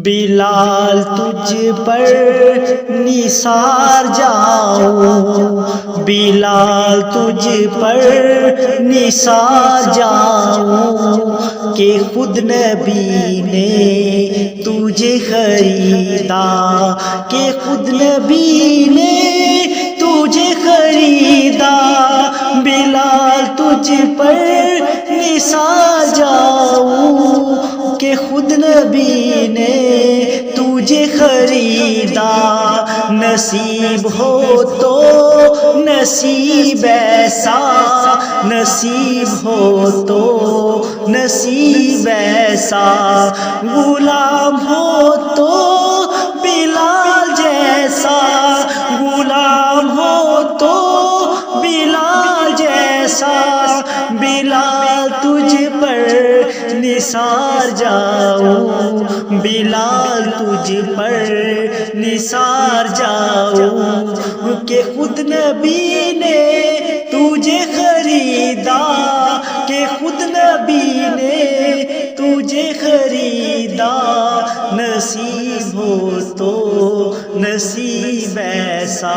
بلال تجھ پر نثار جاؤں، بلال تجھ پر نثار جاؤں، کہ خود نبی نے تجھے خریدا، کہ خود نبی نے تجھے خریدا، بلال تجھ پر نثار جاؤں، کہ خود نبی نے تجھے خریدا، نصیب ہو تو نصیب ایسا، نصیب ہو تو نصیب ایسا، غلام ہو تو بلال جیسا، غلام ہو تو بلال جیسا، بلال تجھ پر نثار جاؤں، بلال تجھ پر نثار جاؤں، کہ خود نبی نے تجھے خریدا، کہ خود نبی نے تجھے خریدا، نصیب ہو تو نصیب ایسا۔